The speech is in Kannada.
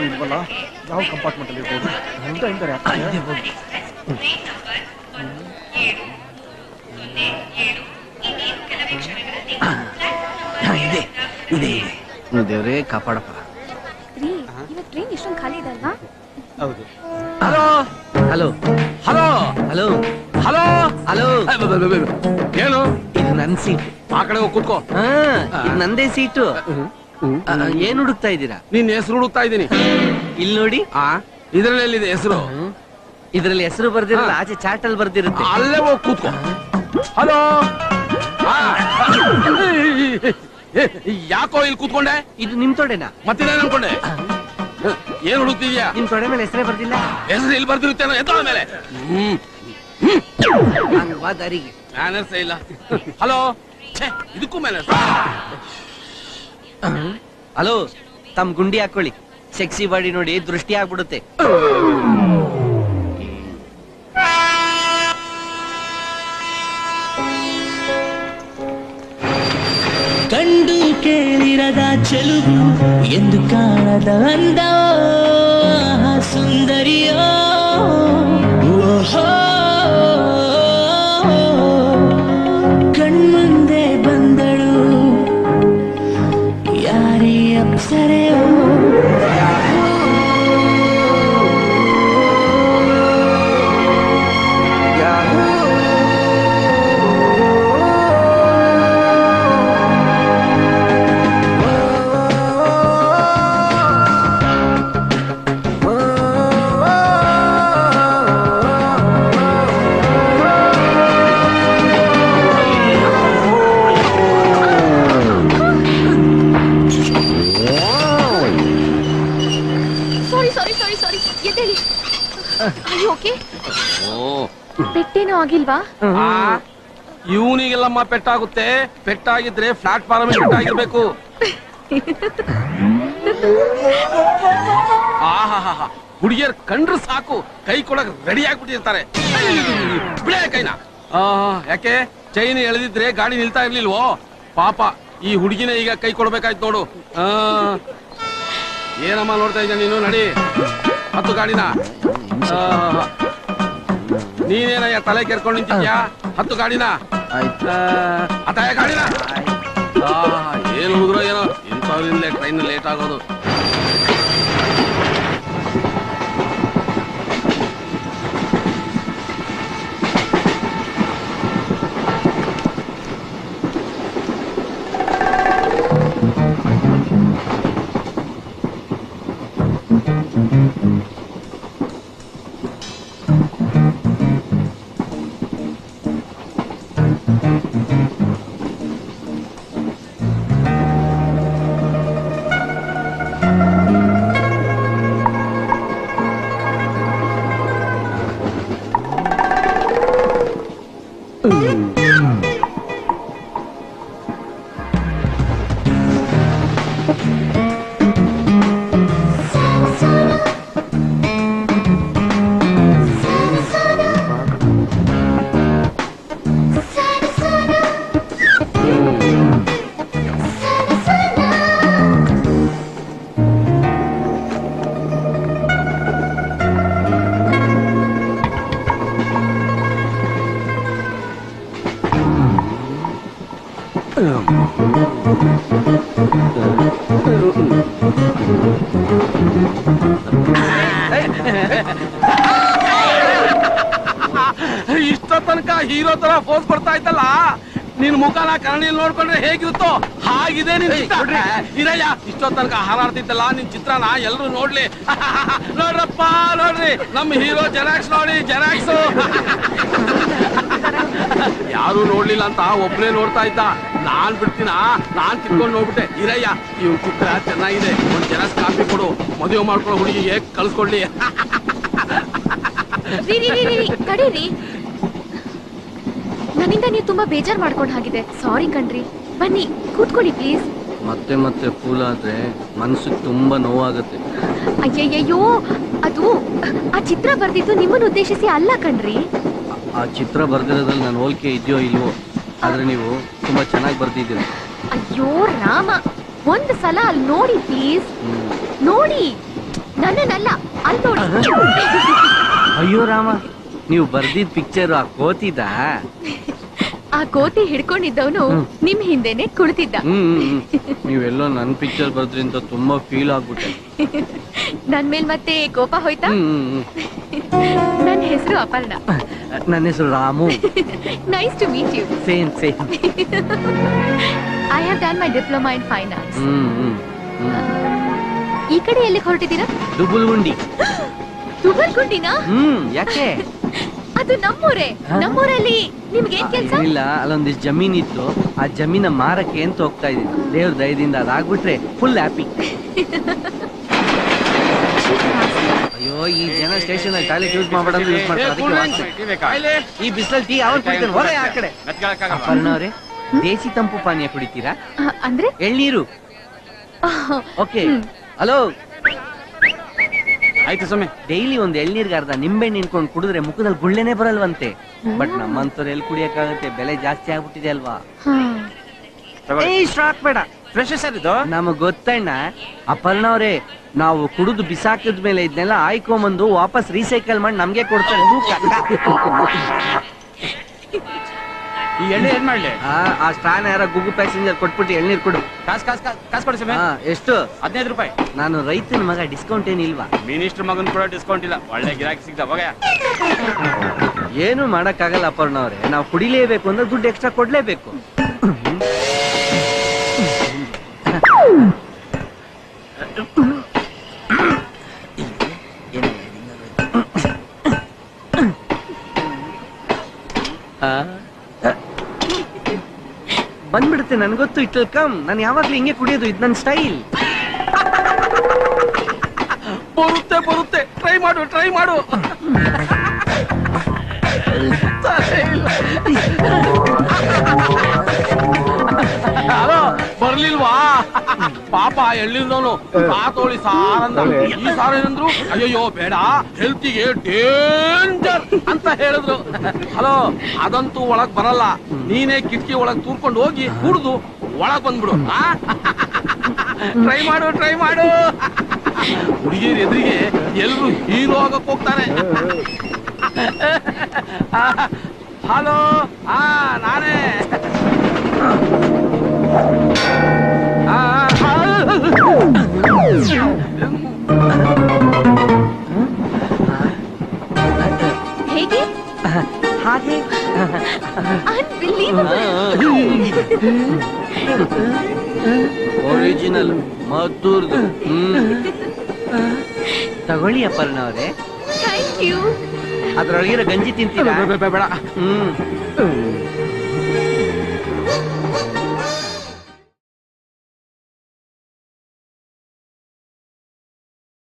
ಇಲ್ವಲ್ಲ, ಯಾವ ಕಂಪಾರ್ಟ್ಮೆಂಟ್ ಅಲ್ಲಿ ಇರ್ಬೋದು? ದೇವ್ರೇ ಕಾಪಾಡಪ್ಪ. ಟ್ರೈನ್ ಇಷ್ಟೊಂದು ಖಾಲಿ ಇದೆ ಅಲ್ವಾ? ಹೌದು. Hello hello hello hello hello hello. ಏನು ಇದು ನನ್ ಸೀಟ್. ಆ ಕಡೆ ಹೋಗಿ ಕೂತ್ಕೋ. ಇದು ನಂದೇ ಸೀಟು. ಏನ್ ಹುಡುಕ್ತಾ ಇದ್ದೀರಾ? ನಿನ್ ಹೆಸರು ಹುಡುಕ್ತಾ ಇದ್ದೀನಿ. ಇಲ್ಲಿ ನೋಡಿ. ಇದ್ರಲ್ಲಿ ಎಲ್ಲಿದೆ ಹೆಸರು? ಇದ್ರಲ್ಲಿ ಹೆಸರು ಬರ್ದಿರಲ್ಲ, ಆಚೆ ಚಾಟ್ ಅಲ್ಲಿ ಬರ್ದಿರುತ್ತೆ. ಅಲ್ಲೇ ಹೋಗಿ ಕೂತ್ಕೋ. ಹಲೋ. ಯಾಕೋ ಇಲ್ಲಿ ಕೂತ್ಕೊಂಡೆ? ಇದು ನಿಮ್ ತೊಡೆನಾ? ಮತ್ತೇನೇನು ಅನ್ಕೊಂಡೆ? ಏನ್ ಹುಡುಕ್ತಿದ್ಯಾ? ನಿಮ್ ತೊಡೆ ಮೇಲೆ ಹೆಸರೇ ಬರ್ದಿಲ್ಲ. ಹೆಸರು ಇಲ್ಲಿ ಬರ್ದಿರುತ್ತೇನೋ ಎತ್ತ ಮೇಲೆ. ದಾರಿಗೆ ಮ್ಯಾನರ್ಸ್ ಇಲ್ಲ. ಹಲೋ. ಇದಕ್ಕೂ ಮ್ಯಾನರ್ಸ್. ಹಲೋ, ತಮ್ ಗುಂಡಿ ಹಾಕೊಳ್ಳಿ. ಸೆಕ್ಸಿ ಬಾಡಿ ನೋಡಿ ದೃಷ್ಟಿ ಆಗ್ಬಿಡುತ್ತೆ. ಕಂಡು ಕೇಳಿರದ ಚೆಲುವು ಎಂದು ಕಾಣದ ಅಂದ ಸುಂದರಿಯೋ. ಕಣ್ಮುಂದೆ ಬಂದಳು ಯಾರೇ ಅಪ್ಸರೆಯೋ. ಪೆಟ್ಟೇನೋ ಆಗಿಲ್ವಾ? ಇವನಿಗೆಲ್ಲಮ್ಮ ಪೆಟ್ಟಾಗುತ್ತೆ. ಪೆಟ್ಟಾಗಿದ್ರೆ ಪ್ಲಾಟ್ಫಾರ್ಮ್ ಪೆಟ್ಟಾಗಿರ್ಬೇಕು. ಹುಡುಗಿಯರ್ ಕಂಡ್ರು ಸಾಕು ಕೈ ಕೊಡಕ್ ರೆಡಿ ಆಗ್ಬಿಟ್ಟಿರ್ತಾರೆ. ಬಿಡೇ ಕೈನ. ಯಾಕೆ ಚೈನ್ ಎಳೆದಿದ್ರೆ ಗಾಡಿ ನಿಲ್ತಾ ಇರ್ಲಿಲ್ವೋ? ಪಾಪ ಈ ಹುಡುಗಿನ ಈಗ ಕೈ ಕೊಡ್ಬೇಕಾಯ್ತು ನೋಡು. ಏನಮ್ಮ ನೋಡ್ತಾ ಇದ್ದ ನೀನು? ನಡಿ ಹತ್ತು ಗಾಡಿನ. ನೀನೇನಯ್ಯ ತಲೆ ಕೆರ್ಕೊಂಡು ನಿಂತಿದ್ಯಾ? ಹತ್ತು ಗಾಡಿನ. ಅತಾಯ ಗಾಡಿನ. ಏನು ಹುಡುಗರು ಏನೋ ಇಂಥವ್ರಿಂದಲೇ ಟ್ರೈನ್ ಲೇಟ್ ಆಗೋದು. ಇಷ್ಟ ತನಕ ಹೀರೋ ತರ ಫೋಸ್ ಕೊಡ್ತಾ ಇದ್ದಲ್ಲ, ನಿನ್ ಮುಖನ ಕನ್ನಡಿಯಲ್ಲಿ ನೋಡ್ಕೊಂಡ್ರೆ ಹೇಗಿರುತ್ತೋ ಹಾಗಿದೆ ನಿನ್ ಚಿತ್ರ. ಇರಯ್ಯ, ಇಷ್ಟೋ ತನಕ ಹಾರಾಡ್ತಿದ್ದಲ್ಲ ನಿನ್ ಚಿತ್ರನ ಎಲ್ರು ನೋಡ್ಲಿ. ನೋಡ್ರಪ್ಪ ನೋಡ್ರಿ, ನಮ್ ಹೀರೋ ಜೆರಾಕ್ಸ್ ನೋಡಿ, ಜೆರಾಕ್ಸ್. ಯಾರು ನೋಡ್ಲಿಲ್ಲ ಅಂತ ಒಬ್ನೇ ನೋಡ್ತಾ ಇದ್ದ. ನಾನ್ ಬಿಡ್ತೀನ, ನಾನ್ ಕಿತ್ಕೊಂಡು ನೋಡ್ಬಿಟ್ಟೆ. ಇರಯ್ಯ, ಇವ್ ಚಿತ್ರ ಚೆನ್ನಾಗಿದೆ, ಒಂದ್ ಜೆರಾಕ್ಸ್ ಕಾಪಿ ಕೊಡು, ಮದುವೆ ಮಾಡ್ಕೊಳ್ಳೋ ಹುಡುಗಿಗೆ ಕಳ್ಸ್ಕೊಡ್ಲಿ. ತಡೀರಿ, ನನ್ನಿಂದ ನೀವು ತುಂಬಾ ಬೇಜಾರ್ ಮಾಡ್ಕೊಂಡ್ ಹಾಗಿದೆ. ಸಾರಿ ಕಣ್ರಿ. ಬನ್ನಿ ಕೂತ್ಕೊಳ್ಳಿ ಪ್ಲೀಸ್. ಮತ್ತೆ ಮತ್ತೆ ಫೂಲ್ ಆದ್ರೆ ಮನ್ಸಿಗೆ ತುಂಬಾ ನೋವಾಗುತ್ತೆ. ಅಯ್ಯಯ್ಯೋ, ಅದು ಆ ಚಿತ್ರ ಬರ್ದಿದ್ದು ನಿಮ್ಮನ್ನು ಉದ್ದೇಶಿಸಿ ಅಲ್ಲ ಕಣ್ರಿ. ಆ ಚಿತ್ರ ಬರ್ದಿರೋದ್ರಲ್ಲಿ ನಾನು ಹೋಲಿಕೆ ಇದೆಯೋ ಇಲ್ವೋ, ಆದ್ರೆ ನೀವು ತುಂಬಾ ಚೆನ್ನಾಗಿ ಬರ್ದಿದ್ದೀರ. ಅಯ್ಯೋ ರಾಮ, ಒಂದ್ ಸಲ ಅಲ್ಲಿ ನೋಡಿ ಪ್ಲೀಸ್. ನೋಡಿ, ನನ್ನನ್ನಲ್ಲ, ಅಲ್ಲಿ ನೋಡಿ. ಅಯ್ಯೋ ರಾಮ, ನೀವು ಬರ್ದಿದ್ ಪಿಕ್ಚರ್ ಆ ಕೋತಿದ? ಆ ಕೋತಿ ಹಿಡ್ಕೊಂಡಿದ್ದವನು ನಿಮ್ ಹಿಂದೆನೆ ಕುಳಿತಿದ್ದ. ನೀವೆಲ್ಲೋ ನನ್ ಪಿಕ್ಚರ್ ಬರ್ದ್ರಿಂದ ತುಂಬಾ ಫೀಲ್ ಆಗ್ಬಿಟ್ಟೆ. ನನ್ ಮೇಲ್ ಮತ್ತೆ ಕೋಪ ಹೋಯ್ತಾ? ನನ್ನ ಹೆಸರು ಅಪರ್ಣ. ನನ್ನ ಹೆಸರು Ramu. Nice to meet you. Same same. I have done my diploma in fine arts. ಈ ಕಡೆ ಎಲ್ಲಿ ಹೊರಟಿದ್ದೀರಾ? ದುಬುಲ್ಗುಂಡಿ. ದುಬುಲ್ಗುಂಡಿನಾ? ಯಾಕೆ? ಅದು ನಮ್ಮೂರೇ. ನಮ್ಮೂರಲ್ಲಿ ನಿಮ್ಗೇನ್ ಕೆಲ್ಸ? ಇಲ್ಲ, ಅಲ್ಲೊಂದಿಷ್ಟು ಜಮೀನ್ ಇತ್ತು. ಆ ಜಮೀನ ಮಾರಕ್ಕೆ ಅಂತ ಹೋಗ್ತಾ ಇದೀನಿ. ದೇವ್ರ ದಯದಿಂದ ಅದಾಗ್ಬಿಟ್ರೆ ಫುಲ್ ಹ್ಯಾಪಿ. ಅಯ್ಯೋ, ಈ ಜನ ಸ್ಟೇಷನ್ ಅಲ್ಲಿ ಟಾಯ್ಲೆಟ್ ಯೂಸ್ ಮಾಡ್ಬೇಡಂದ್ರೆ ಯೂಸ್ ಮಾಡ್ತಾರೆ. ಈ ಬಿಸಿಲಲ್ಲಿ ಟೀ ಯಾವಾಗ ಕುಡಿತೇನೆ? ಹೊರ ಆ ಕಡೆ. ಅಪರ್ಣವ್ರೆ, ದೇಸಿ ತಂಪು ಪಾನೀಯ ಕುಡಿತೀರಾ? ಅಂದ್ರೆ ಎಳ್ನೀರು. ಓಕೆ. ಹಲೋ, ಆಯ್ತು ಸ್ವಾಮಿ. ಡೈಲಿ ಒಂದ್ ಎಳ್ನೀರ್ಗೆ ಅರ್ಧ ನಿಂಬೆಣ್ಣೆ ನಿನ್ಕೊಂಡು ಕುಡಿದ್ರೆ ಮುಖದಲ್ಲಿ ಗುಳ್ಳೆನೆ ಬರಲ್ವಂತೆ. ಬಟ್ ನಮ್ಮಂತವ್ರು ಎಲ್ಲಿ ಕುಡಿಯಕ್ಕಾಗತ್ತೆ? ಬೆಲೆ ಜಾಸ್ತಿ ಆಗ್ಬಿಟ್ಟಿದೆ ಅಲ್ವಾ? ಇಷ್ಟು ಹಾಕ್ಬೇಡ. ಫ್ರೆಶ್ ಸರ್ ಇದು. ನಮಗ್ ಗೊತ್ತಣ್ಣ. ಅಪರ್ಣವ್ರೆ, ನಾವು ಕುಡಿದು ಬಿಸಾಕಿದ ಮೇಲೆ ಇದನ್ನೆಲ್ಲ ಆಯ್ಕೊಂಬಂದು ವಾಪಸ್ ರೀಸೈಕಲ್ ಮಾಡಿ ನಮ್ಗೆ ಕೊಡ್ತಾರೆ. ಈ ಎಣ್ಣೆ ಏನ್ ಮಾಡ್ಲಿ? ಆ ಸ್ಟಾನ್ ಯಾರ ಗುಗು ಪ್ಯಾಸೆಂಜರ್ ಕೊಟ್ಬಿಟ್ಟು ಎಳ್ನೀರ್ ಕೊಡು. ಕಾಸ್ ಕೊಡಿ ಸ್ವಾಮಿ. ಎಷ್ಟು? 15 ರೂಪಾಯಿ. ನಾನು ರೈತನ ಮಗ, ಡಿಸ್ಕೌಂಟ್ ಏನಿಲ್ವಾ? ಮಿನಿಸ್ಟರ್ ಮಗನ್ ಕೂಡ ಡಿಸ್ಕೌಂಟ್ ಇಲ್ಲ. ಒಳ್ಳೆ ಗಿರಾಕಿ ಸಿಗ್ದ ಹೋಗಯ್ಯ. ಏನು ಮಾಡಕ್ಕಾಗಲ್ಲ ಅಪರ್ಣವ್ರೆ. ನಾವು ಕುಡಿಲೇಬೇಕು ಅಂದ್ರೆ ದುಡ್ಡು ಎಕ್ಸ್ಟ್ರಾ ಕೊಡ್ಲೇಬೇಕು. ಬಂದ್ಬಿಡುತ್ತೆ, ನನ್ಗೊತ್ತು. It will come. ನಾನು ಯಾವಾಗ್ಲೂ ಹಿಂಗೆ ಕುಡಿಯೋದು, ಇದು ನನ್ನ ಸ್ಟೈಲ್. ಬರುತ್ತೆ. ಟ್ರೈ ಮಾಡು. ಹಲೋ, ಬರ್ಲಿಲ್ವಾ? ಪಾಪ ಎಳ್ಳಿಲ್ದವನು ಸಾತೋಳಿ ಸಾರಂದ. ಈ ಸಾರ ಏನಂದ್ರು? ಅಯ್ಯೋ ಬೇಡ, ಹೆಲ್ತಿಗೆ ಡೇಂಜರ್ ಅಂತ ಹೇಳಿದ್ರು. ಹಲೋ, ಅದಂತೂ ಒಳಗ್ ಬರಲ್ಲ. ನೀನೇ ಕಿಟಕಿ ಒಳಗ್ ತೂರ್ಕೊಂಡು ಹೋಗಿ ಕುಡ್ದು ಒಳಗ್ ಬಂದ್ಬಿಡು. ಟ್ರೈ ಮಾಡು. ಹುಡುಗಿಯರ್ ಎದುರಿಗೆ ಎಲ್ರು ಹೀರೋ ಆಗಕ್ ಹೋಗ್ತಾರೆ. ಹಲೋ, ನಾನೇ. ಹೇಗೆ? ಹಾಗೆ ಒರಿಜಿನಲ್ ಮದ್ದೂರ್ದು. ತಗೊಳ್ಳಿ ಅಪರ್ಣವ್ರೆ. Thank you. ಅದ್ರೊಳಗಿರೋ ಗಂಜಿ ತಿಂತೀರಾ? ಬೇಡ.